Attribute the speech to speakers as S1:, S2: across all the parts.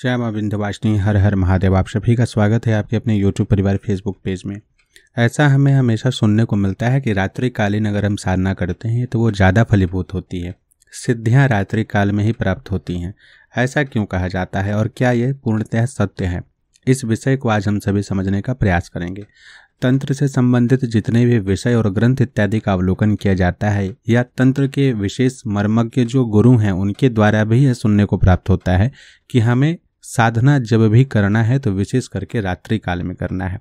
S1: जय मां विंध्यवासिनी, हर हर महादेव। आप सभी का स्वागत है आपके अपने YouTube परिवार फेसबुक पेज में। ऐसा हमें हमेशा सुनने को मिलता है कि रात्रिकालीन अगर हम साधना करते हैं तो वो ज़्यादा फलीभूत होती है, सिद्धियां रात्रि काल में ही प्राप्त होती हैं। ऐसा क्यों कहा जाता है और क्या ये पूर्णतः सत्य है? इस विषय को आज हम सभी समझने का प्रयास करेंगे। तंत्र से संबंधित जितने भी विषय और ग्रंथ इत्यादि का अवलोकन किया जाता है या तंत्र के विशेष मर्मज्ञ जो गुरु हैं उनके द्वारा भी यह सुनने को प्राप्त होता है कि हमें साधना जब भी करना है तो विशेष करके रात्रि काल में करना है।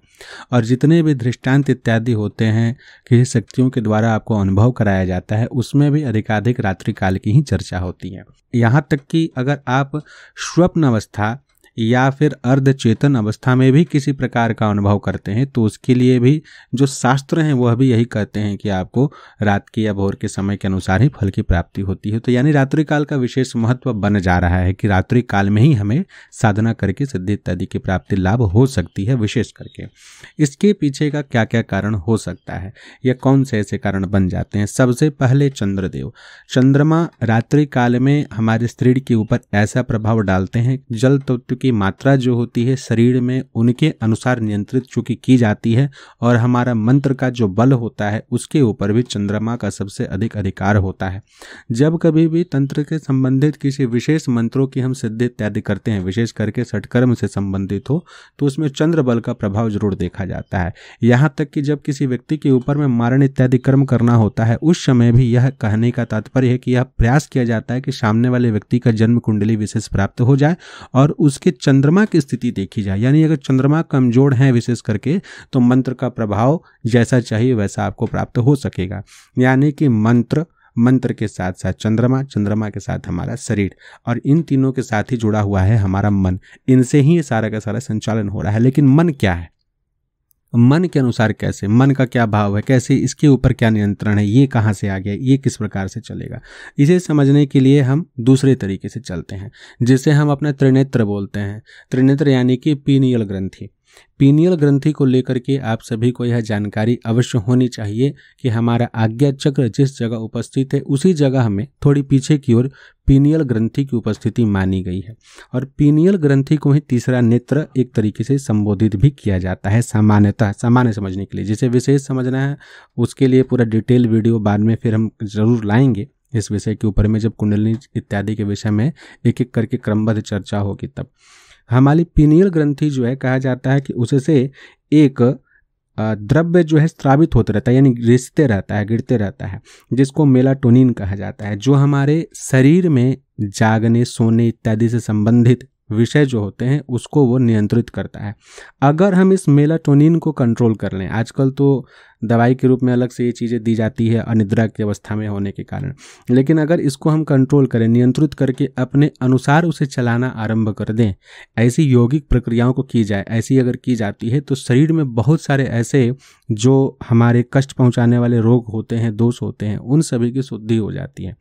S1: और जितने भी दृष्टांत इत्यादि होते हैं कि शक्तियों के द्वारा आपको अनुभव कराया जाता है उसमें भी अधिकाधिक रात्रि काल की ही चर्चा होती है। यहाँ तक कि अगर आप स्वप्न अवस्था या फिर अर्धचेतन अवस्था में भी किसी प्रकार का अनुभव करते हैं तो उसके लिए भी जो शास्त्र हैं वह भी यही कहते हैं कि आपको रात के या भोर के समय के अनुसार ही फल की प्राप्ति होती है। तो यानी रात्रि काल का विशेष महत्व बन जा रहा है कि रात्रि काल में ही हमें साधना करके सिद्धि इत्यादि की प्राप्ति लाभ हो सकती है। विशेष करके इसके पीछे का क्या क्या कारण हो सकता है या कौन से ऐसे कारण बन जाते हैं? सबसे पहले चंद्रदेव। चंद्रमा रात्रि काल में हमारे शरीर के ऊपर ऐसा प्रभाव डालते हैं, जल तत्व की मात्रा जो होती है शरीर में उनके अनुसार नियंत्रित चूंकि की जाती है और हमारा मंत्र का जो बल होता है उसके ऊपर भी चंद्रमा का सबसे अधिक अधिकार होता है। जब कभी भी तंत्र के संबंधित किसी विशेष मंत्रों की हम सिद्धि इत्यादि करते हैं, विशेष करके षटकर्म से संबंधित हो, तो उसमें चंद्र बल का प्रभाव जरूर देखा जाता है। यहाँ तक कि जब किसी व्यक्ति के ऊपर में मारण इत्यादि कर्म करना होता है उस समय भी यह कहने का तात्पर्य है कि यह प्रयास किया जाता है कि सामने वाले व्यक्ति का जन्म कुंडली विशेष प्राप्त हो जाए और उसके चंद्रमा की स्थिति देखी जाए। यानी अगर चंद्रमा कमजोर है विशेष करके तो मंत्र का प्रभाव जैसा चाहिए वैसा आपको प्राप्त हो सकेगा। यानी कि मंत्र के साथ साथ चंद्रमा के साथ हमारा शरीर और इन तीनों के साथ ही जुड़ा हुआ है हमारा मन। इनसे ही ये सारा का सारा संचालन हो रहा है। लेकिन मन क्या है, मन के अनुसार कैसे, मन का क्या भाव है, कैसे इसके ऊपर क्या नियंत्रण है, ये कहाँ से आ गया, ये किस प्रकार से चलेगा, इसे समझने के लिए हम दूसरे तरीके से चलते हैं जिसे हम अपना त्रिनेत्र बोलते हैं। त्रिनेत्र यानी कि पीनियल ग्रंथि। पीनियल ग्रंथि को लेकर के आप सभी को यह जानकारी अवश्य होनी चाहिए कि हमारा आज्ञा चक्र जिस जगह उपस्थित है उसी जगह हमें थोड़ी पीछे की ओर पीनियल ग्रंथि की उपस्थिति मानी गई है। और पीनियल ग्रंथि को ही तीसरा नेत्र एक तरीके से संबोधित भी किया जाता है सामान्यतः, सामान्य समझने के लिए। जिसे विशेष समझना है उसके लिए पूरा डिटेल वीडियो बाद में फिर हम जरूर लाएंगे इस विषय के ऊपर में, जब कुंडलिनी इत्यादि के विषय में एक एक करके क्रमबद्ध चर्चा होगी। तब हमारी पीनियल ग्रंथि जो है कहा जाता है कि उससे एक द्रव्य जो है स्रावित होते रहता है, यानी रिसते रहता है, गिरते रहता है, जिसको मेलाटोनिन कहा जाता है, जो हमारे शरीर में जागने सोने इत्यादि से संबंधित विषय जो होते हैं उसको वो नियंत्रित करता है। अगर हम इस मेलाटोनिन को कंट्रोल कर लें, आजकल तो दवाई के रूप में अलग से ये चीज़ें दी जाती है अनिद्रा की अवस्था में होने के कारण, लेकिन अगर इसको हम कंट्रोल करें, नियंत्रित करके अपने अनुसार उसे चलाना आरंभ कर दें, ऐसी यौगिक प्रक्रियाओं को की जाए, ऐसी अगर की जाती है तो शरीर में बहुत सारे ऐसे जो हमारे कष्ट पहुंचाने वाले रोग होते हैं, दोष होते हैं, उन सभी की शुद्धि हो जाती है।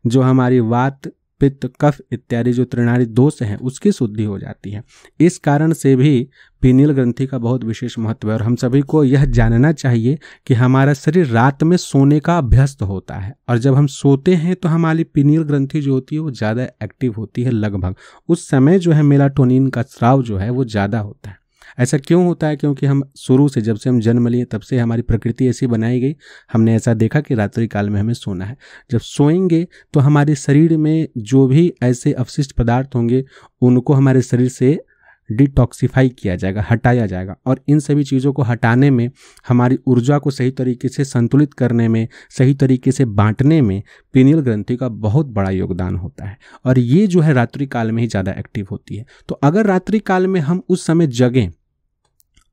S1: जो हमारी वात पित्त कफ इत्यादि जो त्रिनाड़ी दोष हैं उसकी शुद्धि हो जाती है। इस कारण से भी पीनियल ग्रंथि का बहुत विशेष महत्व है और हम सभी को यह जानना चाहिए कि हमारा शरीर रात में सोने का अभ्यस्त होता है और जब हम सोते हैं तो हमारी पीनियल ग्रंथि जो होती है वो ज़्यादा एक्टिव होती है। लगभग उस समय जो है मेलाटोनिन का स्राव जो है वो ज़्यादा होता है। ऐसा क्यों होता है? क्योंकि हम शुरू से, जब से हम जन्म लिए तब से हमारी प्रकृति ऐसी बनाई गई, हमने ऐसा देखा कि रात्रि काल में हमें सोना है। जब सोएंगे तो हमारे शरीर में जो भी ऐसे अवशिष्ट पदार्थ होंगे उनको हमारे शरीर से डिटॉक्सिफाई किया जाएगा, हटाया जाएगा। और इन सभी चीज़ों को हटाने में, हमारी ऊर्जा को सही तरीके से संतुलित करने में, सही तरीके से बांटने में पीनियल ग्रंथि का बहुत बड़ा योगदान होता है और ये जो है रात्रि काल में ही ज़्यादा एक्टिव होती है। तो अगर रात्रि काल में हम उस समय जगें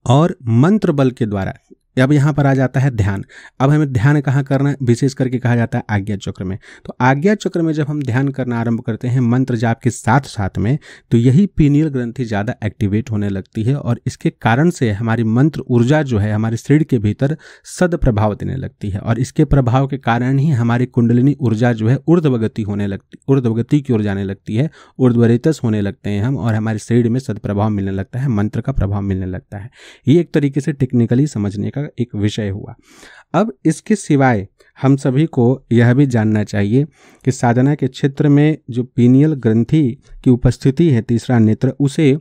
S1: और मंत्र बल के द्वारा, अब यहाँ पर आ जाता है ध्यान। अब हमें ध्यान कहाँ करना है? विशेष करके कहा जाता है आज्ञा चक्र में। तो आज्ञा चक्र में जब हम ध्यान करना आरंभ करते हैं मंत्र जाप के साथ साथ में, तो यही पीनियल ग्रंथि ज़्यादा एक्टिवेट होने लगती है और इसके कारण से हमारी मंत्र ऊर्जा जो है हमारे शरीर के भीतर सद प्रभाव देने लगती है और इसके प्रभाव के कारण ही हमारी कुंडलिनी ऊर्जा जो है ऊर्ध्वगति होने लगती, ऊर्ध्वगति की ओर जाने लगती है, ऊर्ध्वरेतस होने लगते हैं हम और हमारे शरीर में सद प्रभाव मिलने लगता है, मंत्र का प्रभाव मिलने लगता है। ये एक तरीके से टेक्निकली समझने का एक विषय हुआ। अब इसके सिवाय हम सभी को यह भी जानना चाहिए कि साधना के क्षेत्र में जो पीनियल ग्रंथि की उपस्थिति है, तीसरा नेत्र, उसे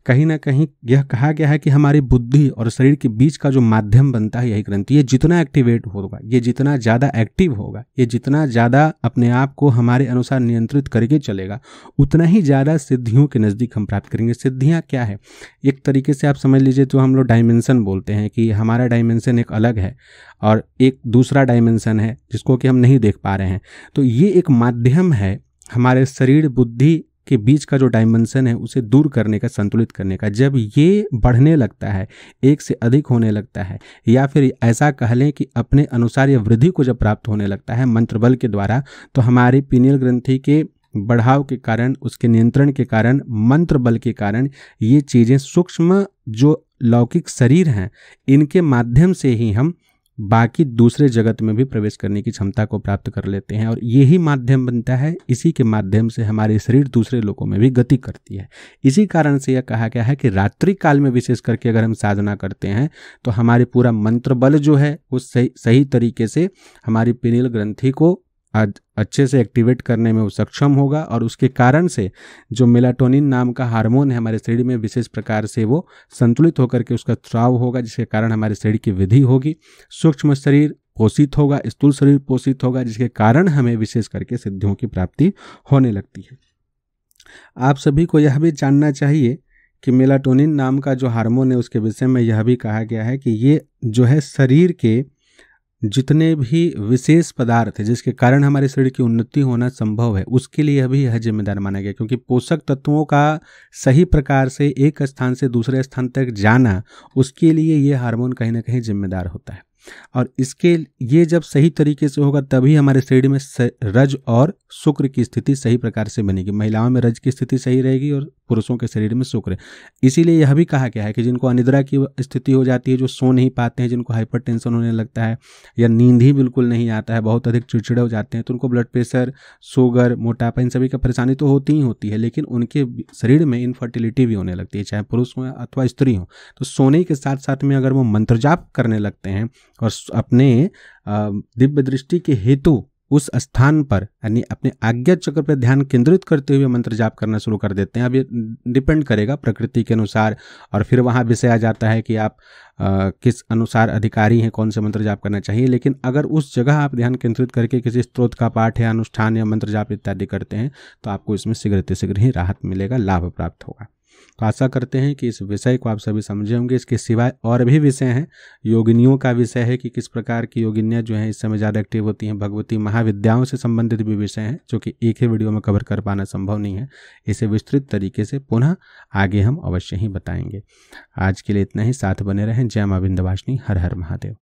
S1: कहीं ना कहीं यह कहा गया है कि हमारी बुद्धि और शरीर के बीच का जो माध्यम बनता है यही ग्रंथि, ये जितना एक्टिवेट होगा, ये जितना ज़्यादा एक्टिव होगा, ये जितना ज़्यादा अपने आप को हमारे अनुसार नियंत्रित करके चलेगा, उतना ही ज़्यादा सिद्धियों के नज़दीक हम प्राप्त करेंगे। सिद्धियाँ क्या है? एक तरीके से आप समझ लीजिए तो हम लोग डायमेंशन बोलते हैं कि हमारा डायमेंशन एक अलग है और एक दूसरा डायमेंशन है जिसको कि हम नहीं देख पा रहे हैं। तो ये एक माध्यम है हमारे शरीर बुद्धि के बीच का जो डायमेंशन है उसे दूर करने का, संतुलित करने का। जब ये बढ़ने लगता है, एक से अधिक होने लगता है, या फिर ऐसा कह लें कि अपने अनुसार या वृद्धि को जब प्राप्त होने लगता है मंत्र बल के द्वारा, तो हमारी पीनियल ग्रंथि के बढ़ाव के कारण, उसके नियंत्रण के कारण, मंत्र बल के कारण ये चीज़ें सूक्ष्म जो लौकिक शरीर हैं इनके माध्यम से ही हम बाकी दूसरे जगत में भी प्रवेश करने की क्षमता को प्राप्त कर लेते हैं और यही माध्यम बनता है। इसी के माध्यम से हमारे शरीर दूसरे लोकों में भी गति करती है। इसी कारण से यह कहा गया है कि रात्रि काल में विशेष करके अगर हम साधना करते हैं तो हमारे पूरा मंत्र बल जो है वो सही तरीके से हमारी पीनियल ग्रंथि को अच्छे से एक्टिवेट करने में वो सक्षम होगा और उसके कारण से जो मेलाटोनिन नाम का हार्मोन है हमारे शरीर में विशेष प्रकार से वो संतुलित होकर के उसका स्राव होगा, जिसके कारण हमारे शरीर की वृद्धि होगी, सूक्ष्म शरीर पोषित होगा, स्थूल शरीर पोषित होगा, जिसके कारण हमें विशेष करके सिद्धियों की प्राप्ति होने लगती है। आप सभी को यह भी जानना चाहिए कि मेलाटोनिन नाम का जो हार्मोन है उसके विषय में यह भी कहा गया है कि ये जो है शरीर के जितने भी विशेष पदार्थ है जिसके कारण हमारे शरीर की उन्नति होना संभव है उसके लिए भी यह जिम्मेदार माना गया, क्योंकि पोषक तत्वों का सही प्रकार से एक स्थान से दूसरे स्थान तक जाना, उसके लिए ये हार्मोन कहीं ना कहीं जिम्मेदार होता है। और इसके ये जब सही तरीके से होगा तभी हमारे शरीर में रज और शुक्र की स्थिति सही प्रकार से बनेगी। महिलाओं में रज की स्थिति सही रहेगी और पुरुषों के शरीर में शुक्र। इसीलिए यह भी कहा गया है कि जिनको अनिद्रा की स्थिति हो जाती है, जो सो नहीं पाते हैं, जिनको हाइपरटेंशन होने लगता है या नींद ही बिल्कुल नहीं आता है, बहुत अधिक चिड़चिड़े हो जाते हैं, तो उनको ब्लड प्रेशर, शुगर, मोटापा, इन सभी का परेशानी तो होती ही होती है, लेकिन उनके शरीर में इनफर्टिलिटी भी होने लगती है, चाहे पुरुष हो अथवा स्त्री हो। तो सोने के साथ साथ में अगर वो मंत्र जाप करने लगते हैं और अपने दिव्य दृष्टि के हेतु उस स्थान पर यानी अपने आज्ञा चक्र पर ध्यान केंद्रित करते हुए मंत्र जाप करना शुरू कर देते हैं। अब ये डिपेंड करेगा प्रकृति के अनुसार, और फिर वहाँ विषय आ जाता है कि आप किस अनुसार अधिकारी हैं, कौन से मंत्र जाप करना चाहिए। लेकिन अगर उस जगह आप ध्यान केंद्रित करके किसी स्त्रोत का पाठ या अनुष्ठान या मंत्र जाप इत्यादि करते हैं तो आपको इसमें शीघ्र ही राहत मिलेगा, लाभ प्राप्त होगा। तो आशा करते हैं कि इस विषय को आप सभी समझे होंगे। इसके सिवाय और भी विषय हैं। योगिनियों का विषय है कि किस प्रकार की योगिनियाँ जो हैं इस समय ज़्यादा एक्टिव होती हैं। भगवती महाविद्याओं से संबंधित भी विषय हैं जो कि एक ही वीडियो में कवर कर पाना संभव नहीं है। इसे विस्तृत तरीके से पुनः आगे हम अवश्य ही बताएंगे। आज के लिए इतना ही। साथ बने रहें। जय मां विंध्यवासिनी। हर हर महादेव।